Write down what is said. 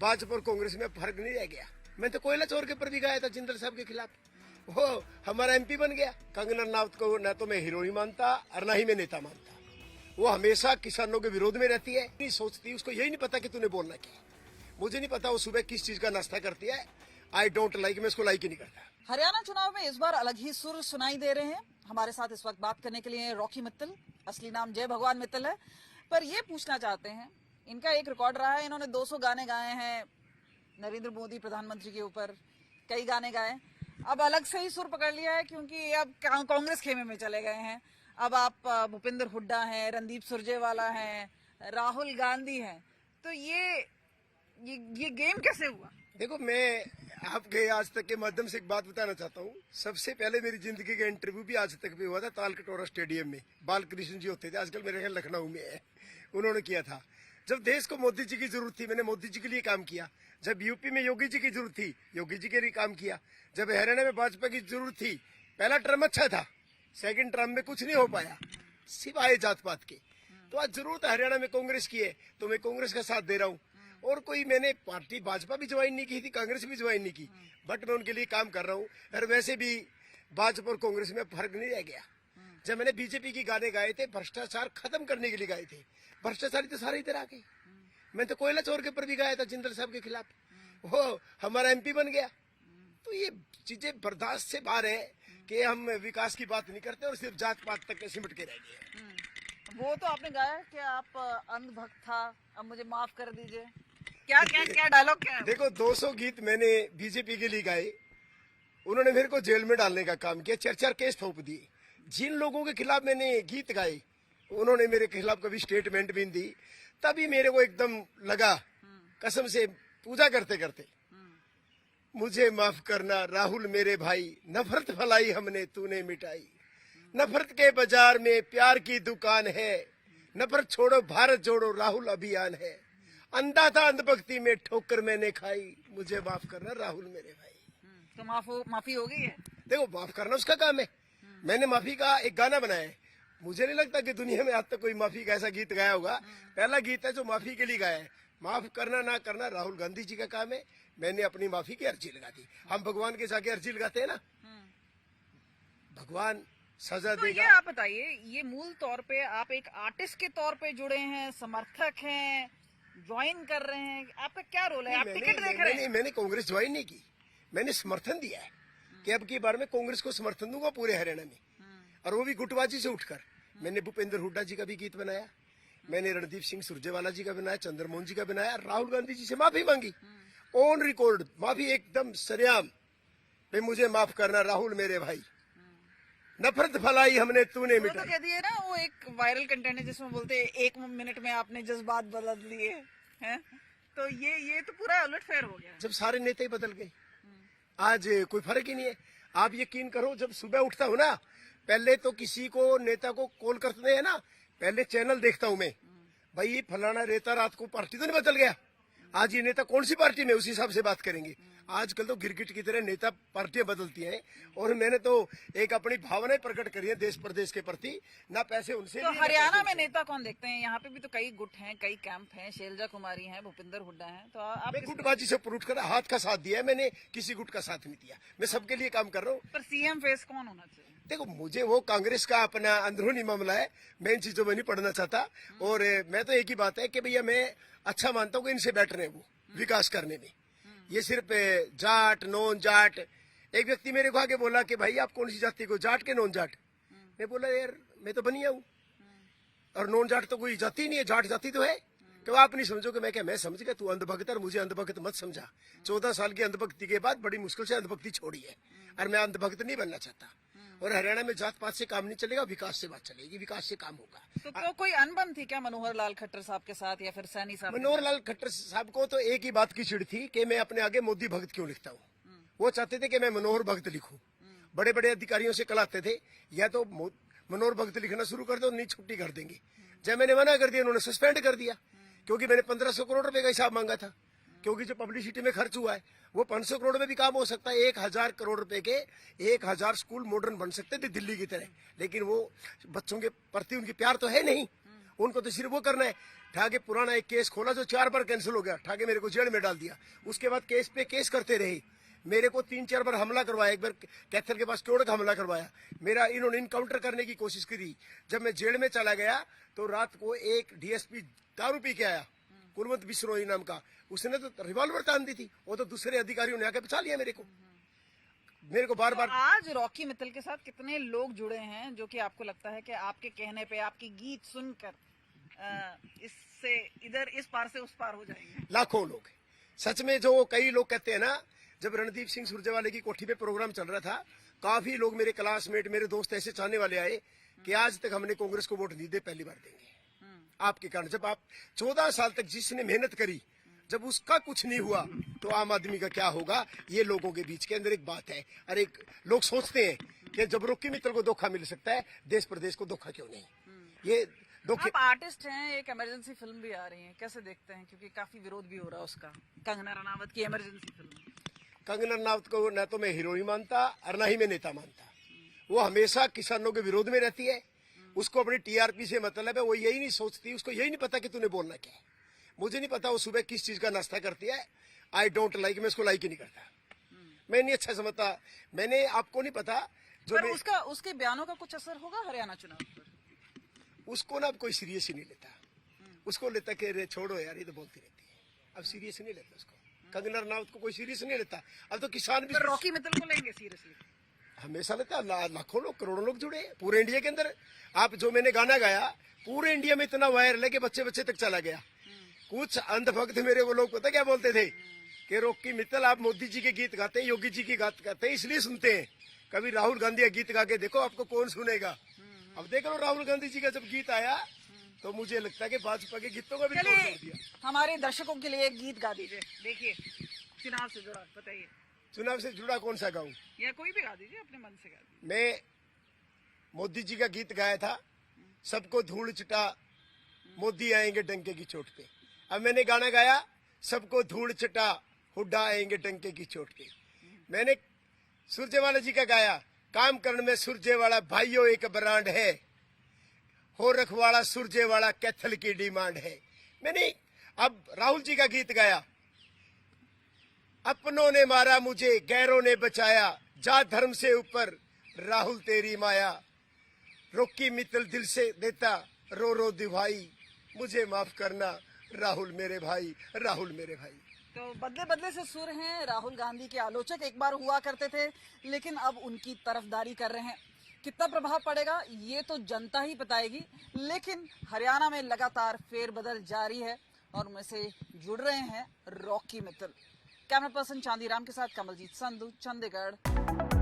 भाजपा और कांग्रेस में फर्क नहीं रह गया। मैं तो कोयला चोर के ऊपर भी गया था जिंदल साहब के खिलाफ, वो हमारा एमपी बन गया। कंगना रनावत को न तो मैं हीरो ही मानता और न ही मैं नेता मानता। वो हमेशा किसानों के विरोध में रहती है, नहीं सोचती, उसको यही नहीं पता कि तूने बोलना क्या। मुझे नहीं पता वो सुबह किस चीज का नाश्ता करती है। आई डोंट लाइक, मैं उसको लाइक ही नहीं करता। हरियाणा चुनाव में इस बार अलग ही सुर सुनाई दे रहे हैं। हमारे साथ इस वक्त बात करने के लिए रॉकी मित्तल, असली नाम जय भगवान मित्तल है, पर ये पूछना चाहते हैं, इनका एक रिकॉर्ड रहा है, इन्होंने 200 गाने गाए हैं नरेंद्र मोदी प्रधानमंत्री के ऊपर, कई गाने गाए। अब अलग से ही सुर पकड़ लिया है क्योंकि अब कांग्रेस खेमे में चले गए हैं। अब आप भूपेंद्र हुड्डा हैं, रणदीप सुरजेवाला हैं, राहुल गांधी हैं, तो ये गेम कैसे हुआ? देखो, मैं आपके आज तक के माध्यम से एक बात बताना चाहता हूँ। सबसे पहले मेरी जिंदगी का इंटरव्यू भी आज तक भी हुआ था तालकटोरा स्टेडियम में। बालकृष्ण जी होते थे, आजकल मेरे ख्याल लखनऊ में है, उन्होंने किया था। जब देश को मोदी जी की जरूरत थी, मैंने मोदी जी के लिए काम किया। जब यूपी में योगी जी की जरूरत थी, योगी जी के लिए काम किया। जब हरियाणा में भाजपा की जरूरत थी, पहला टर्म अच्छा था, सेकंड टर्म में कुछ नहीं हो पाया सिवाय जात पात के। तो आज जरूरत हरियाणा में कांग्रेस की है, तो मैं कांग्रेस का साथ दे रहा हूँ। और कोई मैंने पार्टी भाजपा भी ज्वाइन नहीं की थी, कांग्रेस भी ज्वाइन नहीं की, बट मैं उनके लिए काम कर रहा हूँ। और वैसे भी भाजपा और कांग्रेस में फर्क नहीं रह गया। जब मैंने बीजेपी के गाने गाए थे, भ्रष्टाचार खत्म करने के लिए गाए थे, भ्रष्टाचारी तो सारे इधर आ गए। मैं तो कोयला चोर के ऊपर भी गाया था जिंदल साहब के खिलाफ, वो हमारा एमपी बन गया। तो ये चीजें बर्दाश्त से बाहर है कि हम विकास की बात नहीं करते और सिर्फ जात पात तक सिमट के रह गए। वो तो आपने गाया कि आप अंधभक्त था, अब मुझे माफ कर दीजिए, क्या डायलॉग क्या है? देखो, 200 गीत मैंने बीजेपी के लिए गाए, उन्होंने मेरे को जेल में डालने का काम किया, 4 केस थोप दिए। जिन लोगों के खिलाफ मैंने गीत गाए, उन्होंने मेरे खिलाफ कभी स्टेटमेंट भी दी। तभी मेरे को एकदम लगा, कसम से पूजा करते करते, मुझे माफ करना राहुल मेरे भाई, नफरत फैलाई हमने तूने मिटाई। नफरत के बाजार में प्यार की दुकान है, नफरत छोड़ो भारत जोड़ो राहुल अभियान है। अंधा था अंधभक्ति में ठोकर मैंने खाई, मुझे माफ करना राहुल मेरे भाई। तो माफी हो गई है? देखो, माफ करना उसका काम है। मैंने माफी का एक गाना बनाया है। मुझे नहीं लगता कि दुनिया में आज तक कोई माफी का ऐसा गीत गाया होगा। पहला गीत है जो माफी के लिए गाया है। माफ करना ना करना राहुल गांधी जी का काम है। मैंने अपनी माफी की अर्जी लगा दी। हम भगवान के जाके अर्जी लगाते हैं ना, भगवान सजा तो देगा। ये आप बताइए, ये मूल तौर पे आप एक आर्टिस्ट के तौर पे जुड़े हैं, समर्थक हैं, ज्वाइन कर रहे हैं, आपका क्या रोल है? आप टिकट देख रहे हैं? मैंने कांग्रेस ज्वाइन नहीं की, मैंने समर्थन दिया है कि अब की बार में कांग्रेस को समर्थन दूंगा पूरे हरियाणा में, और वो भी गुटबाजी से उठकर। मैंने भूपेंद्र हुड्डा जी का भी गीत बनाया, मैंने रणदीप सिंह सुरजेवाला जी का बनाया, चंद्रमोहन जी का बनाया, राहुल गांधी जी से माफी मांगी ऑन रिकॉर्ड, माफी एकदम सरेआम, मुझे माफ करना राहुल मेरे भाई, नफरत फैलाई हमने तूने मिटाई। तो कह दिए ना, वो एक वायरल कंटेंट है जिसमें बोलते हैं 1 मिनट में आपने जज्बात बदल दिए हैं। तो ये तो पूरा उलटफेर हो गया। जब सारे नेता ही बदल गए, आज कोई फर्क ही नहीं है। आप यकीन करो, जब सुबह उठता हूँ ना, पहले तो किसी को नेता को कॉल करते हैं ना, पहले चैनल देखता हूँ मैं, भाई ये फलाना नेता रात को पार्टी तो नहीं बदल गया, आज ये नेता कौन सी पार्टी में, उसी हिसाब से बात करेंगे। आजकल तो गिरगिट की तरह नेता पार्टियां बदलती हैं, और मैंने तो एक अपनी भावनाएं प्रकट करी है देश प्रदेश के प्रति, ना पैसे उनसे। तो हरियाणा में नेता कौन देखते हैं? यहाँ पे भी तो कई गुट हैं, कई कैंप हैं, शैलजा कुमारी हैं, भूपेंद्र हुड्डा हैं, तो आप गुटबाजी से उठ कर हाथ का साथ दिया है, मैंने किसी गुट का साथ नहीं दिया, मैं सबके लिए काम कर रहा हूँ। पर सीएम फेस कौन होना चाहिए? देखो, मुझे वो कांग्रेस का अपना अंदरूनी मामला है, मैं इन चीजों में नहीं पढ़ना चाहता। और मैं तो एक ही बात है कि भैया मैं अच्छा मानता हूँ कि इनसे बेटर है वो विकास करने में। ये सिर्फ जाट नॉन जाट, एक व्यक्ति मेरे को आके बोला कि भाई आप कौन सी जाति को, जाट के नॉन जाट? मैं बोला यार मैं तो बनिया हूँ, और नॉन जाट तो कोई जाति नहीं है, जाट जाति तो है। तो आप नहीं समझोगे, मैं क्या, मैं समझ गया, तू अंधभक्त और मुझे अंधभक्त मत समझा। 14 साल की अंधभक्ति के बाद बड़ी मुश्किल से अंधभक्ति छोड़ी है, और मैं अंधभक्त नहीं बनना चाहता। और हरियाणा में जात पात से काम नहीं चलेगा, विकास से बात चलेगी, विकास से काम होगा। तो कोई अनबन थी क्या मनोहर लाल खट्टर साहब के साथ, या फिर सैनी साहब? मनोहर लाल खट्टर साहब को तो एक ही बात की चिढ़ थी कि मैं अपने आगे मोदी भक्त क्यों लिखता हूँ। वो चाहते थे कि मैं मनोहर भक्त लिखूं। बड़े बड़े अधिकारियों से कलाते थे, या तो मनोहर भक्त लिखना शुरू कर दो, नहीं छुट्टी कर देंगे। जब मैंने मना कर दिया, उन्होंने सस्पेंड कर दिया, क्योंकि मैंने 1500 करोड़ रुपए का हिसाब मांगा था। क्योंकि जो पब्लिसिटी में खर्च हुआ है वो 500 करोड़ में भी काम हो सकता है। 1000 करोड़ रुपए के 1000 स्कूल मॉडर्न बन सकते थे दिल्ली की तरह, लेकिन वो बच्चों के प्रति उनकी प्यार तो है नहीं। उनको तो सिर्फ वो करना है। ठाके पुराना एक केस खोला जो 4 बार कैंसिल हो गया, ठाके मेरे को जेल में डाल दिया। उसके बाद केस पे केस करते रहे, मेरे को 3-4 बार हमला करवाया। एक बार कैथल के पास क्यों का हमला करवाया, मेरा इन्होंने इनकाउंटर करने की कोशिश करी। जब मैं जेल में चला गया तो रात को एक डीएसपी दारू पी के आया, कुलवंत बिश्नोई नाम का, उसने तो रिवॉल्वर तान दी थी। वो तो दूसरे अधिकारियों ने आके बचा लिया मेरे को बार बार। आज रॉकी मित्तल के साथ कितने लोग जुड़े हैं जो कि आपको लगता है कि आपके कहने पे, आपकी गीत सुनकर इससे इधर इस पार से उस पार हो जाएंगे? लाखों लोग। सच में जो कई लोग कहते हैं ना, जब रणदीप सिंह सुरजेवाले की कोठी पे प्रोग्राम चल रहा था, काफी लोग मेरे क्लासमेट, मेरे दोस्त ऐसे चाहने वाले आए कि आज तक हमने कांग्रेस को वोट नहीं दे, पहली बार देंगे आपके कारण। जब आप 14 साल तक जिसने मेहनत करी, जब उसका कुछ नहीं हुआ तो आम आदमी का क्या होगा। ये लोगों के बीच के अंदर एक बात है। अरे लोग सोचते हैं कि जब रॉकी मित्तल को धोखा मिल सकता है, देश प्रदेश को धोखा क्यों नहीं। ये आप आर्टिस्ट हैं, एक इमरजेंसी फिल्म भी आ रही है, कैसे देखते हैं? क्योंकि काफी विरोध भी हो रहा है उसका, कंगना रनावत की इमरजेंसी फिल्म। कंगना रनावत को न तो मैं हीरोइन मानता और न ही मैं नेता मानता। वो हमेशा किसानों के विरोध में रहती है। उसको अपनी टीआरपी से मतलब है, वो यही नहीं सोचती, उसको यही नहीं पता कि तूने बोलना क्या है। मुझे नहीं पता वो सुबह किस चीज का नाश्ता करती है। आई डोंट लाइक, मैं उसको लाइक ही नहीं करता, मैं नहीं अच्छा समझता। मैंने आपको नहीं पता जो पर उसके बयानों का कुछ असर होगा हरियाणा चुनाव पर? उसको ना अब कोई सीरियस ही नहीं लेता। उसको लेता कि रे छोड़ो यार, ये तो बोलती रहती है। अब सीरियस नहीं लेता उसको। कंगना रनावत को कोई सीरियस नहीं लेता। अब तो किसान भी रॉकी मित्तल को लेंगे सीरियसली? हमेशा लेता। लाखों लोग, करोड़ों लोग जुड़े पूरे इंडिया के अंदर। आप जो मैंने गाना गाया पूरे इंडिया में इतना वायरल है कि बच्चे बच्चे तक चला गया। कुछ अंधभक्त मेरे वो लोग पता क्या बोलते थे कि रॉकी मित्तल आप मोदी जी के गीत गाते हैं, योगी जी की गात गाते हैं, इसलिए सुनते हैं। कभी राहुल गांधी का गीत गा के देखो, आपको कौन सुनेगा। अब देख लो राहुल गांधी जी का जब गीत आया तो मुझे लगता है कि भाजपा के गीतों का भी रिकॉर्ड कर दिया। हमारे दर्शकों के लिए एक गीत गा दीजिए। देखिए, चुनाव से जुड़ा बताइए। चुनाव से जुड़ा कौन सा गाऊं? या कोई भी गा दीजिए, अपने मन से गा दीजिए। मैं मोदी जी का गीत गाया था, सबको धूल चिटा मोदी आएंगे डंके की चोट पे। अब मैंने गाना गाया, सबको धूल चटा हुड्डा आएंगे डंके की चोट पे। मैंने सुरजेवाला जी का गाया, काम करने में सुरजेवाला भाइयों एक ब्रांड है, हो रखवाड़ा सुरजेवाला कैथल की डिमांड है। मैंने अब राहुल जी का गीत गाया, अपनों ने मारा मुझे गैरों ने बचाया, जात धर्म से ऊपर राहुल तेरी माया, रॉकी मित्तल दिल से देता रो रो दिभाई, मुझे माफ करना राहुल मेरे भाई, राहुल मेरे भाई। तो बदले बदले से सुर हैं। राहुल गांधी के आलोचक एक बार हुआ करते थे, लेकिन अब उनकी तरफदारी कर रहे हैं। कितना प्रभाव पड़ेगा ये तो जनता ही बताएगी, लेकिन हरियाणा में लगातार फेरबदल जारी है और उनमें से जुड़ रहे हैं Rocky Mittal. Camera person Chandiram के साथ कमलजीत संधू, चंडीगढ़।